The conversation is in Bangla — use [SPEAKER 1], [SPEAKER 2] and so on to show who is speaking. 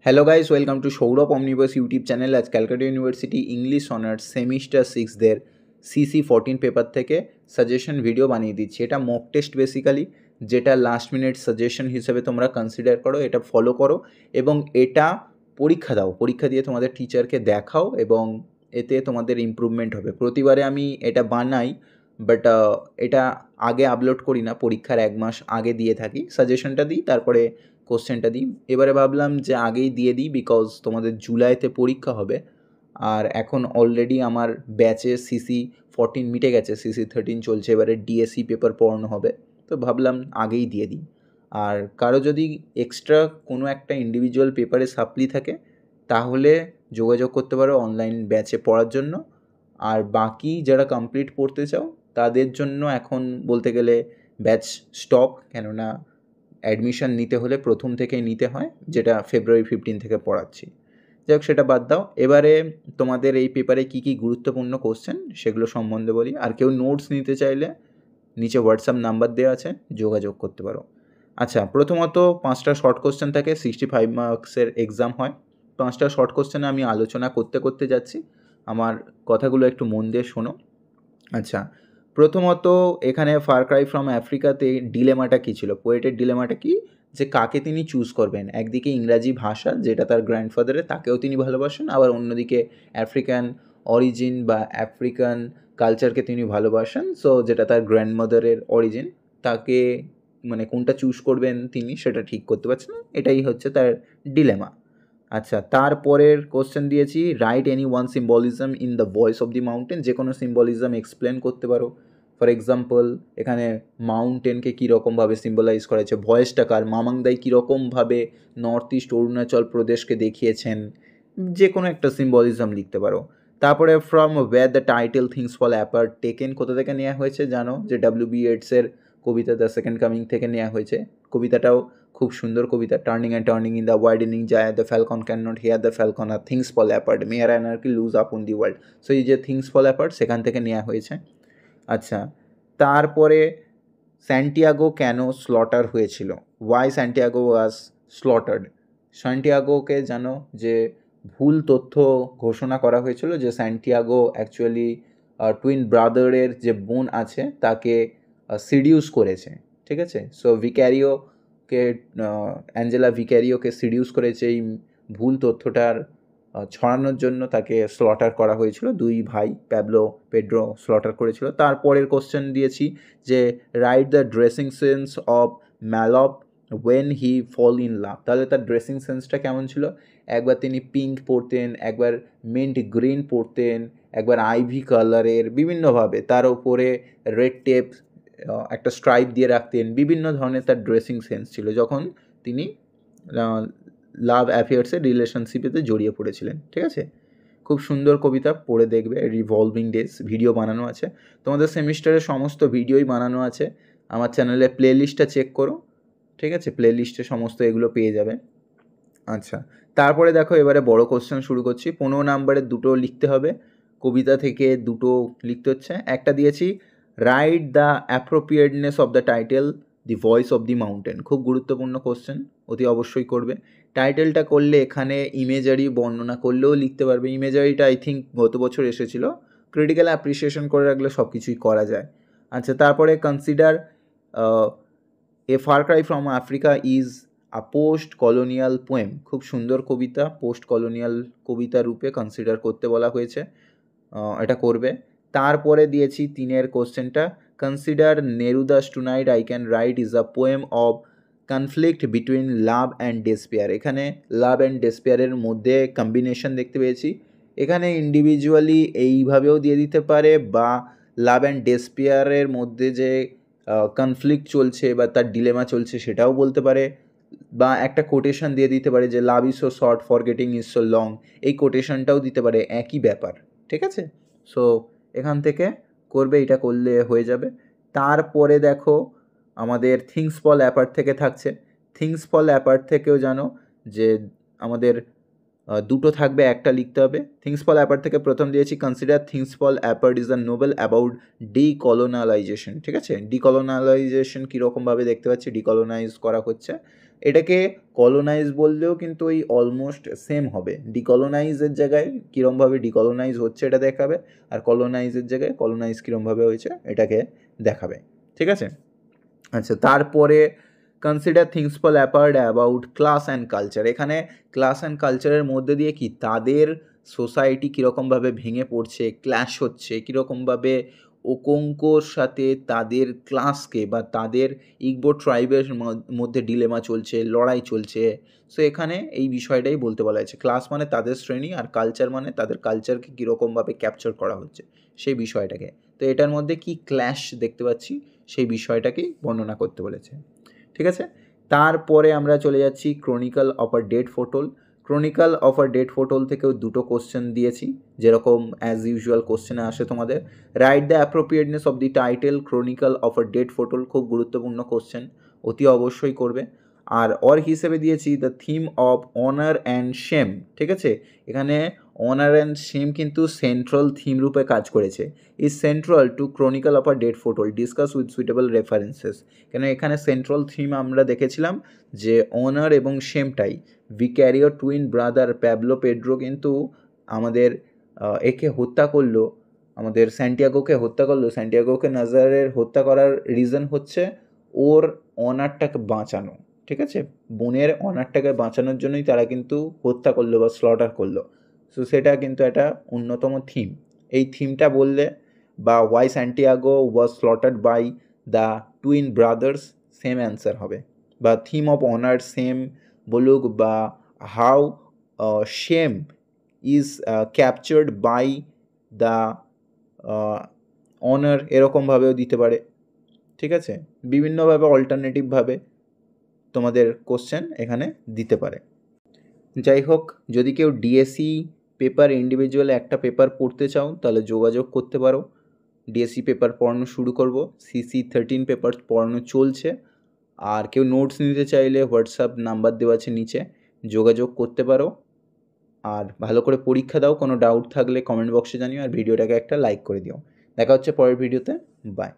[SPEAKER 1] Hello guys, welcome to Sourav Omniverse YouTube channel. আজ Calcutta university English honours semester 6দের CC14 পেপার থেকে সাজেশন ভিডিও বানিয়ে দিচ্ছি। এটা মক টেস্ট বেসিক্যালি, যেটা লাস্ট মিনিট সাজেশন হিসেবে তোমরা কনসিডার করো, এটা ফলো করো এবং এটা পরীক্ষা দাও। পরীক্ষা দিয়ে তোমাদের টিচারকে দেখাও এবং এতে তোমাদের ইমপ্রুভমেন্ট হবে। প্রতিবারে আমি এটা বানাই, বাট এটা আগে আপলোড করি না, পরীক্ষার 1 মাস আগে দিয়ে থাকি, সাজেশনটা দিই, তারপরে কোশ্চেনটা দিই। এবারে ভাবলাম যে আগেই দিয়ে দিই, বিকজ তোমাদের জুলাইতে পরীক্ষা হবে আর এখন অলরেডি আমার ব্যাচে CC14 মিটে গেছে, CC13 চলছে, এবারে DSE পেপার পড়ানো হবে, তো ভাবলাম আগেই দিয়ে দিই। আর কারো যদি এক্সট্রা কোনো একটা ইন্ডিভিজুয়াল পেপারে সাপ্লি থাকে তাহলে যোগাযোগ করতে পারো অনলাইন ব্যাচে পড়ার জন্য। আর বাকি যারা কমপ্লিট পড়তে চাও তাদের জন্য এখন বলতে গেলে ব্যাচ স্টপ, কেননা অ্যাডমিশন নিতে হলে প্রথম থেকেই নিতে হয়, যেটা February 15 থেকে পড়াচ্ছি। যাই হোক, সেটা বাদ দাও। এবারে তোমাদের এই পেপারে কী কী গুরুত্বপূর্ণ কোশ্চেন সেগুলো সম্বন্ধে বলি। আর কেউ নোটস নিতে চাইলে নিচে হোয়াটসঅ্যাপ নাম্বার দেওয়া আছে, যোগাযোগ করতে পারো। আচ্ছা, প্রথমত 5টা শর্ট কোশ্চেন থাকে, 65 মার্কসের এক্সাম হয়। 5টা শর্ট কোশ্চেনে আমি আলোচনা করতে করতে যাচ্ছি, আমার কথাগুলো একটু মন দিয়ে শোনো। আচ্ছা, প্রথমত এখানে ফার ক্রাই ফ্রম আফ্রিকাতে ডিলেমাটা কী ছিল, পোয়েটের ডিলেমাটা কী, যে কাকে তিনি চুজ করবেন। একদিকে ইংরাজি ভাষা, যেটা তার গ্র্যান্ডফাদারের, তাকেও তিনি ভালোবাসেন, আবার অন্যদিকে আফ্রিকান অরিজিন বা আফ্রিকান কালচারকে তিনি ভালোবাসেন, সো যেটা তার গ্র্যান্ডমাদারের অরিজিন, তাকে মানে কোনটা চুজ করবেন তিনি সেটা ঠিক করতে পারছেন না, এটাই হচ্ছে তার ডিলেমা। আচ্ছা, তারপরের কোশ্চেন দিয়েছি, right any one symbolism in the voice of the mountain. যে কোনো সিম্বলিজম এক্সপ্লেন করতে পারো। ফর এক্সাম্পল, এখানে মাউন্টেনকে কীরকমভাবে সিম্বলাইজ করা হয়েছে, ভয়েসটা কার, মামাংদাই কীরকমভাবে নর্থ ইস্ট অরুণাচল প্রদেশকে দেখিয়েছেন, যে কোনো একটা সিম্বলিজম লিখতে পারো। তারপরে from where the title things fall apart taken, কোথা থেকে নেওয়া হয়েছে জানো, যে WB ইয়েটসের কবিতা দ্য সেকেন্ড কামিং থেকে নেওয়া হয়েছে। কবিতাটাও খুব সুন্দর কবিতা। Turning and turning in the widening যায়, the falcon cannot hear the falcon, আর things fall apart, mere anarchy loose upon the world. So এই যে থিংস ফল অ্যাপার্ট, সেখান থেকে নেওয়া হয়েছে। আচ্ছা, তারপরে স্যান্টিয়াগো কেন স্লটার হয়েছিল, ওয়াই স্যান্টিয়াগো ওয়াজ স্লটার্ড। স্যান্টিয়াগোকে জানো যে ভুল তথ্য ঘোষণা করা হয়েছিল, যে স্যান্টিয়াগো অ্যাকচুয়ালি টুইন ব্রাদারের যে বোন আছে তাকে সিডিউস করেছে, ঠিক আছে। সো ভিক্যারিওকে, অ্যাঞ্জেলা ভিক্যারিওকে সিডিউস করেছে, এই ভুল তথ্যটার ছড়ানোর জন্য তাকে স্লটার করা হয়েছিল। দুই ভাই পেড্রো স্লটার করেছিল। তারপরের কোশ্চেন দিয়েছি যে write the dressing sense of ম্যালপ when he fall in love. তাহলে তার ড্রেসিং সেন্সটা কেমন ছিল, একবার তিনি পিঙ্ক পরতেন, একবার মিন্ট গ্রিন পরতেন, একবার আইভি কালারের, বিভিন্নভাবে তার ওপরে রেড টেপ একটা স্ট্রাইপ দিয়ে রাখতেন, বিভিন্ন ধরনের তার ড্রেসিং সেন্স ছিল যখন তিনি লাভ অ্যাফেয়ার্সে রিলেশনশিপেতে জড়িয়ে পড়েছিলেন, ঠিক আছে। খুব সুন্দর কবিতা, পড়ে দেখবে। রিভলভিং ডেজ ভিডিও বানানো আছে, তোমাদের সেমিস্টারের সমস্ত ভিডিওই বানানো আছে, আমার চ্যানেলে প্লে লিস্টটা চেক করো, ঠিক আছে, প্লে লিস্টে সমস্ত এগুলো পেয়ে যাবে। আচ্ছা, তারপরে দেখো এবারে বড় কোশ্চেন শুরু করছি। 15 নাম্বারের দুটো লিখতে হবে, কবিতা থেকে দুটো লিখতে হচ্ছে। একটা দিয়েছি right the appropriateness of the title the voice of the mountain. খুব গুরুত্বপূর্ণ কোশ্চেন, অতি অবশ্যই করবে। টাইটেলটা করলে এখানে ইমেজারি বর্ণনা করলেও লিখতে পারবে। ইমেজারিটা আই থিঙ্ক গত বছর এসেছিলো, ক্রিটিক্যাল অ্যাপ্রিসিয়েশন করে রাখলে সব কিছুই করা যায়। আচ্ছা, তারপরে consider A Far Cry from Africa is a post colonial poem. খুব সুন্দর কবিতা, পোস্ট কলোনিয়াল কবিতা রূপে কনসিডার করতে বলা হয়েছে, এটা করবে। তারপরে দিয়েছি 3-এর কোশ্চেনটা, consider Neruda's tonight I can write is a poem of conflict between love and despair. এখানে লাভ অ্যান্ড ডেসপেয়ারের মধ্যে কম্বিনেশন দেখতে পেয়েছি। এখানে ইন্ডিভিজুয়ালি এইভাবেও দিয়ে দিতে পারে, বা লাভ অ্যান্ড ডেসপেয়ারের মধ্যে যে কনফ্লিক্ট চলছে বা তার ডিলেমা চলছে সেটাও বলতে পারে, বা একটা কোটেশন দিয়ে দিতে পারে যে love is so short forgetting is so long, এই কোটেশনটাও দিতে পারে, একই ব্যাপার, ঠিক আছে। সো এখান থেকে করবে, এটা করলে হয়ে যাবে। তারপরে দেখো আমাদের থিংস ফল অ্যাপার্ট থেকে থাকছে। থিংস ফল অ্যাপার্ট থেকেও জানো যে আমাদের দুটো থাকবে, একটা লিখতে হবে। থিংস ফল অ্যাপার্ট থেকে প্রথম দিয়েছি, consider things fall apart is a novel about decolonisation, ঠিক আছে। ডিকলোনালাইজেশন কীরকমভাবে দেখতে পাচ্ছি, ডিকলোনাইজ করা হচ্ছে, এটাকে কলোনাইজ বললেও কিন্তু ওই অলমোস্ট সেম হবে। ডিকলোনাইজের জায়গায় কীরমভাবে ডিকলোনাইজ হচ্ছে এটা দেখাবে, আর কলোনাইজের জায়গায় কলোনাইজ কীরমভাবে হয়েছে এটাকে দেখাবে। ঠিক আছে? আচ্ছা, তারপরে consider things fall apart about class and culture. এখানে ক্লাস অ্যান্ড কালচারের মধ্যে দিয়ে কি তাদের সোসাইটি কীরকমভাবে ভেঙে পড়ছে, ক্ল্যাশ হচ্ছে, কীরকমভাবে ওকোঙ্কোর সাথে তাদের ক্লাসকে বা তাদের ইগবো ট্রাইবের মধ্যে ডিলেমা চলছে, লড়াই চলছে। সো এখানে এই বিষয়টাই বলতে বলা হয়েছে। ক্লাস মানে তাদের শ্রেণী, আর কালচার মানে তাদের কালচারকে কীরকমভাবে ক্যাপচার করা হচ্ছে সেই বিষয়টাকে। তো এটার মধ্যে কি ক্ল্যাশ দেখতে পাচ্ছি সেই বিষয়টাকেই বর্ণনা করতে বলেছে। ঠিক আছে? তারপরে আমরা চলে যাচ্ছি chronicle of a death foretold. Chronicle of a death foretold থেকেও দুটো কোশ্চেন দিয়েছি, যেরকম অ্যাজ ইউজুয়াল কোশ্চেনে আসে তোমাদের। Write the appropriateness of the title chronicle of a death foretold, খুব গুরুত্বপূর্ণ কোশ্চেন, অতি অবশ্যই করবে। আর অর হিসেবে দিয়েছি the theme of honour and shame. ঠিক আছে? এখানে অনার অ্যান্ড শেম কিন্তু সেন্ট্রাল থিম রূপে কাজ করেছে। Is central to chronicle of a death foretold, discuss with suitable references. কেন এখানে সেন্ট্রাল থিম আমরা দেখেছিলাম যে অনার এবং শেমটাই। Vicario twin brother Pablo Pedro কিন্তু আমাদের একে হত্যা করলো, আমাদের স্যান্টিয়াগোকে হত্যা করলো। স্যান্টিয়াগোকে নাজারের হত্যা করার রিজন হচ্ছে ওর অনারটাকে বাঁচানো। ঠিক আছে? বোনের অনারটাকে বাঁচানোর জন্যই তারা কিন্তু হত্যা করলো বা স্লটার করলো। সো সেটা কিন্তু একটা অন্যতম থিম। এই থিমটা বললে বা why Santiago was slaughtered by the twin brothers, same answer হবে। বা থিম অফ অনার সেম বলুক, বা how shame is captured by the honour, এরকমভাবেও দিতে পারে। ঠিক আছে? বিভিন্নভাবে অল্টারনেটিভভাবে তোমাদের কোশ্চেন এখানে দিতে পারে। যাই হোক, যদি কেউ ডিএসসি পেপার ইন্ডিভিজুয়াল একটা পেপার পড়তে চাও তাহলে যোগাযোগ করতে পারো। ডিএসসি পেপার পড়ানো শুরু করব, সিসি 13 পেপার পড়ানো চলছে। আর কেউ নোটস নিতে চাইলে হোয়াটসঅ্যাপ নাম্বার দেওয়া আছে নিচে, যোগাযোগ করতে পারো। আর ভালো করে পরীক্ষা দাও, কোনো ডাউট থাকলে কমেন্ট বক্সে জানিও, আর ভিডিওটাকে একটা লাইক করে দিও। দেখা হচ্ছে পরের ভিডিওতে, বাই।